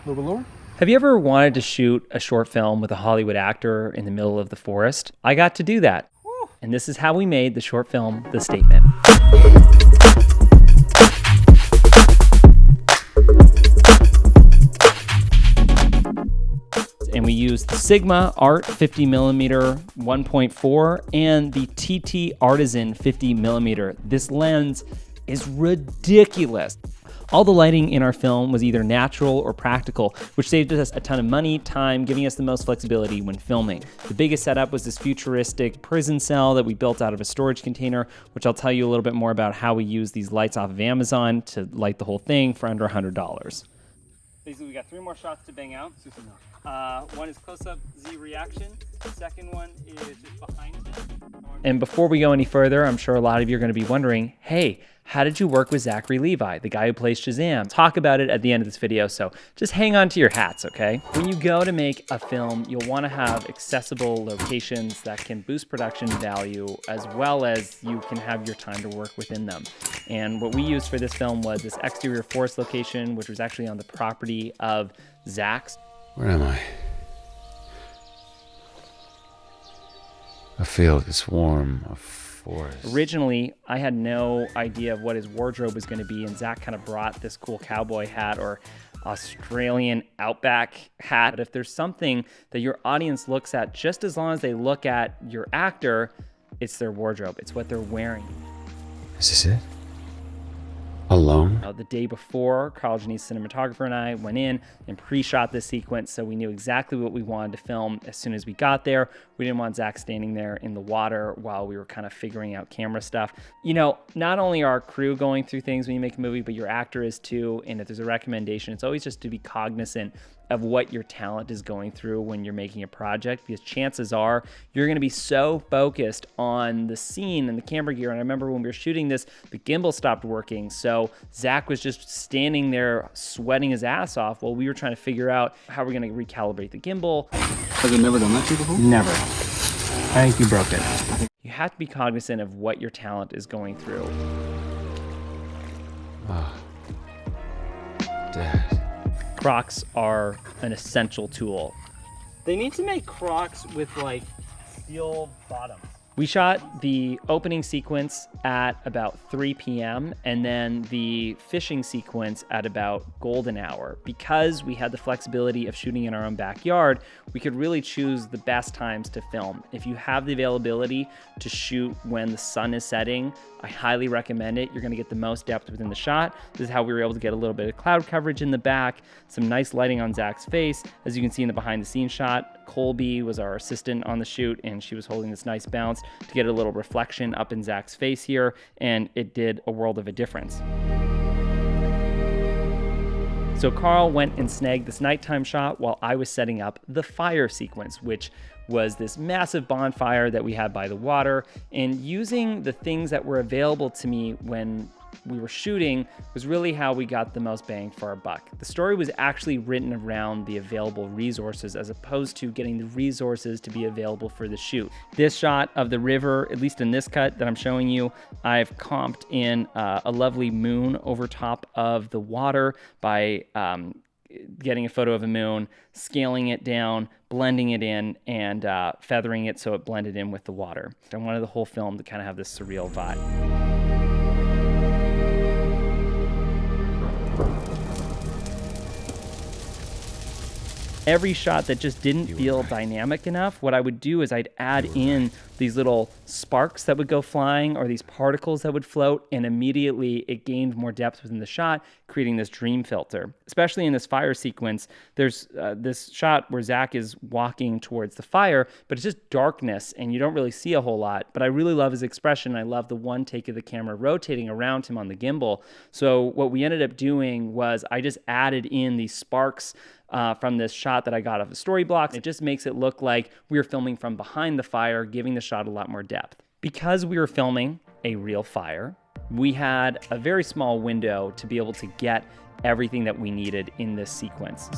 A little bit lower. Have you ever wanted to shoot a short film with a Hollywood actor in the middle of the forest? I got to do that. And this is how we made the short film, The Statement. And we used the Sigma Art 50mm 1.4 and the TT Artisan 50mm. This lens is ridiculous. All the lighting in our film was either natural or practical, which saved us a ton of money, time, giving us the most flexibility when filming. The biggest setup was this futuristic prison cell that we built out of a storage container, which I'll tell you a little bit more about how we use these lights off of Amazon to light the whole thing for under $100. Basically, we got 3 more shots to bang out. One is close-up Z reaction. The second one is just behind him. And before we go any further, I'm sure a lot of you are going to be wondering, hey, how did you work with Zachary Levi, the guy who plays Shazam? Talk about it at the end of this video, so just hang on to your hats, okay? When you go to make a film, you'll want to have accessible locations that can boost production value, as well as you can have your time to work within them. And what we used for this film was this exterior forest location, which was actually on the property of Zach's. Where am I? A field, it's warm, a forest. Originally, I had no idea of what his wardrobe was going to be, and Zach kind of brought this cool cowboy hat or Australian outback hat. But if there's something that your audience looks at, just as long as they look at your actor, it's their wardrobe. It's what they're wearing. Is this it? Alone? The day before, Karl Janisse, cinematographer, and I went in and pre-shot this sequence, so we knew exactly what we wanted to film as soon as we got there. We didn't want Zach standing there in the water while we were kind of figuring out camera stuff. You know, not only are our crew going through things when you make a movie, but your actor is too, and if there's a recommendation, it's always just to be cognizant of what your talent is going through when you're making a project, because chances are you're gonna be so focused on the scene and the camera gear. And I remember when we were shooting this, the gimbal stopped working. So Zach was just standing there sweating his ass off while we were trying to figure out how we're gonna recalibrate the gimbal. Has it never done that to you before? Never. I think you broke it. You have to be cognizant of what your talent is going through. Dad. Crocs are an essential tool. They need to make Crocs with like steel bottoms. We shot the opening sequence at about 3 p.m. and then the fishing sequence at about golden hour. Because we had the flexibility of shooting in our own backyard, we could really choose the best times to film. If you have the availability to shoot when the sun is setting, I highly recommend it. You're gonna get the most depth within the shot. This is how we were able to get a little bit of cloud coverage in the back, some nice lighting on Zach's face. As you can see in the behind the scenes shot, Colby was our assistant on the shoot, and she was holding this nice bounce to get a little reflection up in Zach's face here, and it did a world of a difference. So Karl went and snagged this nighttime shot while I was setting up the fire sequence, which was this massive bonfire that we had by the water. And using the things that were available to me when we were shooting was really how we got the most bang for our buck. The story was actually written around the available resources as opposed to getting the resources to be available for the shoot. This shot of the river, at least in this cut that I'm showing you, I've comped in a lovely moon over top of the water by getting a photo of a moon, scaling it down, blending it in, and feathering it so it blended in with the water. I wanted the whole film to kind of have this surreal vibe. Every shot that just didn't feel dynamic enough, what I would do is I'd add in these little sparks that would go flying or these particles that would float, and immediately it gained more depth within the shot, creating this dream filter. Especially in this fire sequence, there's this shot where Zach is walking towards the fire, but it's just darkness and you don't really see a whole lot. But I really love his expression. I love the one take of the camera rotating around him on the gimbal. So what we ended up doing was I just added in these sparks from this shot that I got off the story blocks. It just makes it look like we were filming from behind the fire, giving the shot a lot more depth. Because we were filming a real fire, we had a very small window to be able to get everything that we needed in this sequence.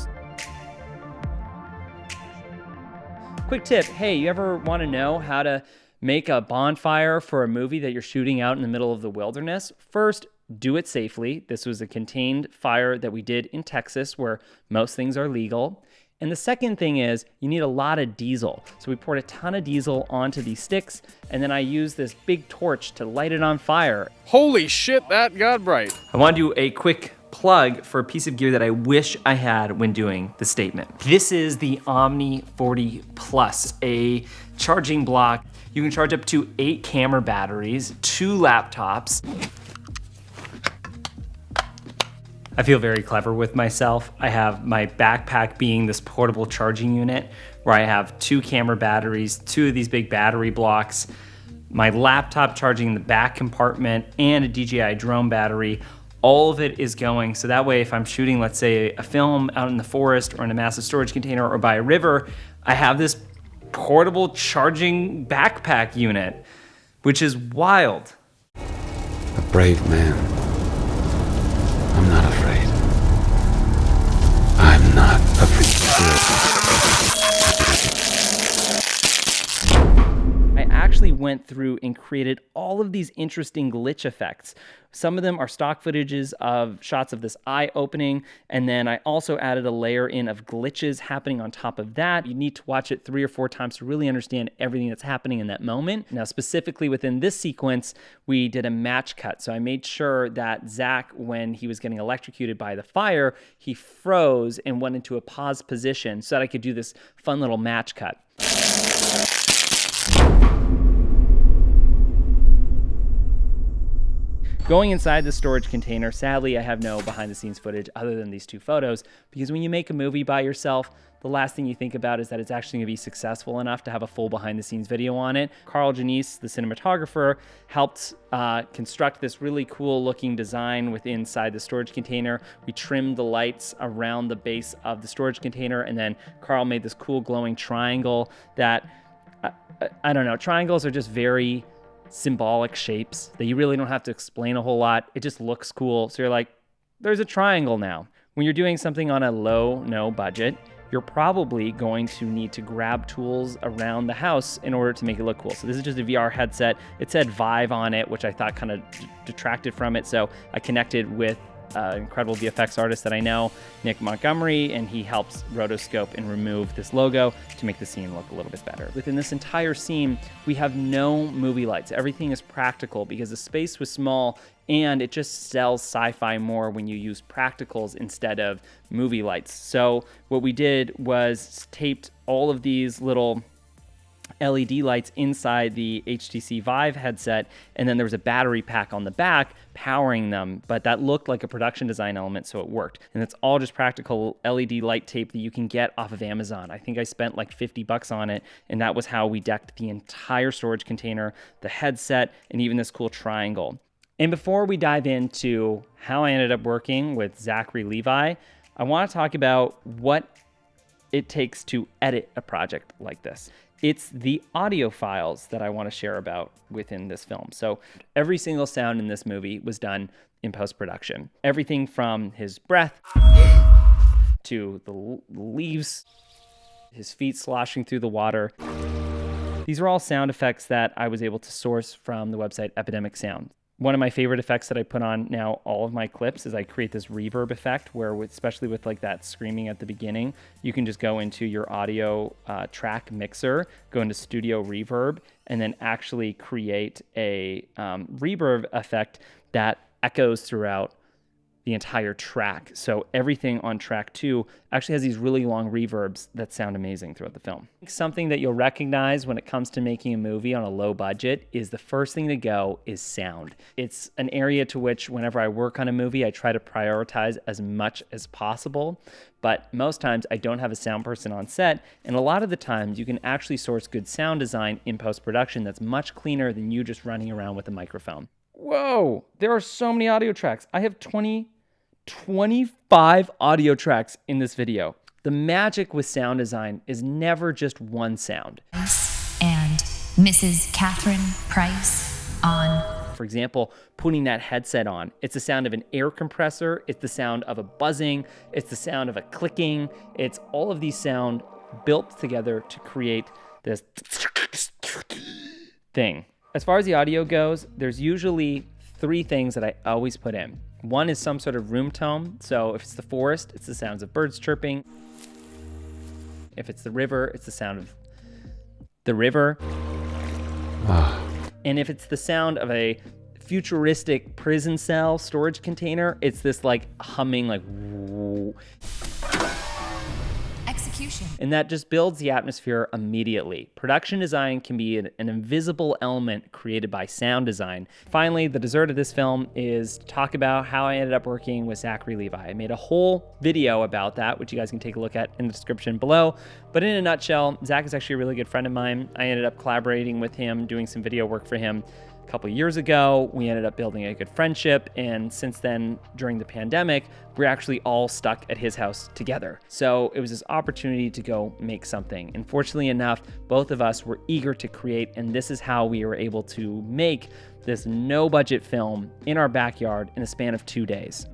Quick tip, hey, you ever want to know how to make a bonfire for a movie that you're shooting out in the middle of the wilderness? First, do it safely. This was a contained fire that we did in Texas where most things are legal. And the second thing is you need a lot of diesel. So we poured a ton of diesel onto these sticks, and then I used this big torch to light it on fire. Holy shit, that got bright. I want to do a quick plug for a piece of gear that I wish I had when doing the statement. This is the Omni 40 Plus, a charging block. You can charge up to 8 camera batteries, 2 laptops. I feel very clever with myself. I have my backpack being this portable charging unit where I have 2 camera batteries, 2 of these big battery blocks, my laptop charging in the back compartment, and a DJI drone battery. All of it is going, so that way if I'm shooting, let's say, a film out in the forest or in a massive storage container or by a river, I have this portable charging backpack unit, which is wild. A brave man. I'm not afraid. I'm not afraid. I actually went through and created all of these interesting glitch effects. Some of them are stock footages of shots of this eye opening, and then I also added a layer in of glitches happening on top of that. You need to watch it 3 or 4 times to really understand everything that's happening in that moment. Now, specifically within this sequence, we did a match cut. So I made sure that Zach, when he was getting electrocuted by the fire, he froze and went into a pause position so that I could do this fun little match cut. Going inside the storage container, sadly, I have no behind the scenes footage other than these 2 photos, because when you make a movie by yourself, the last thing you think about is that it's actually gonna be successful enough to have a full behind the scenes video on it. Karl Janisse, the cinematographer, helped construct this really cool looking design within inside the storage container. We trimmed the lights around the base of the storage container, and then Karl made this cool glowing triangle that, I don't know, triangles are just very symbolic shapes that you really don't have to explain a whole lot. It just looks cool. So you're like, there's a triangle now. When you're doing something on a no budget, you're probably going to need to grab tools around the house in order to make it look cool. So this is just a VR headset. It said Vive on it, which I thought kind of detracted from it. So I connected with an incredible VFX artist that I know, Nick Montgomery, and he helps rotoscope and remove this logo to make the scene look a little bit better. Within this entire scene, we have no movie lights. Everything is practical because the space was small, and it just sells sci-fi more when you use practicals instead of movie lights. So what we did was taped all of these little LED lights inside the HTC Vive headset, and then there was a battery pack on the back powering them, but that looked like a production design element, so it worked. And it's all just practical LED light tape that you can get off of Amazon. I think I spent like $50 on it, and that was how we decked the entire storage container, the headset, and even this cool triangle. And before we dive into how I ended up working with Zachary Levi, I want to talk about what it takes to edit a project like this. It's the audio files that I want to share about within this film. So every single sound in this movie was done in post-production. Everything from his breath to the leaves, his feet sloshing through the water. These are all sound effects that I was able to source from the website Epidemic Sound. One of my favorite effects that I put on now all of my clips is I create this reverb effect where, especially with like that screaming at the beginning, you can just go into your audio track mixer, go into Studio Reverb, and then actually create a reverb effect that echoes throughout the entire track. So everything on track 2 actually has these really long reverbs that sound amazing throughout the film. Something that you'll recognize when it comes to making a movie on a low budget is the first thing to go is sound. It's an area to which whenever I work on a movie, I try to prioritize as much as possible. But most times I don't have a sound person on set, and a lot of the times you can actually source good sound design in post-production that's much cleaner than you just running around with a microphone. Whoa, there are so many audio tracks. I have 25 audio tracks in this video. The magic with sound design is never just one sound. And Mrs. Catherine Price on. For example, putting that headset on, it's the sound of an air compressor, it's the sound of a buzzing, it's the sound of a clicking, it's all of these sound built together to create this thing. As far as the audio goes, there's usually three things that I always put in. One is some sort of room tone. So if it's the forest, it's the sounds of birds chirping. If it's the river, it's the sound of the river. And if it's the sound of a futuristic prison cell storage container, it's this like humming, like whoo. Execution. And that just builds the atmosphere immediately. Production design can be an invisible element created by sound design. Finally, the dessert of this film is to talk about how I ended up working with Zachary Levi. I made a whole video about that, which you guys can take a look at in the description below. But in a nutshell, Zach is actually a really good friend of mine. I ended up collaborating with him, doing some video work for him a couple years ago. We ended up building a good friendship, and since then, during the pandemic, we're actually all stuck at his house together. So it was this opportunity to go make something. And fortunately enough, both of us were eager to create, and this is how we were able to make this no-budget film in our backyard in a span of 2 days.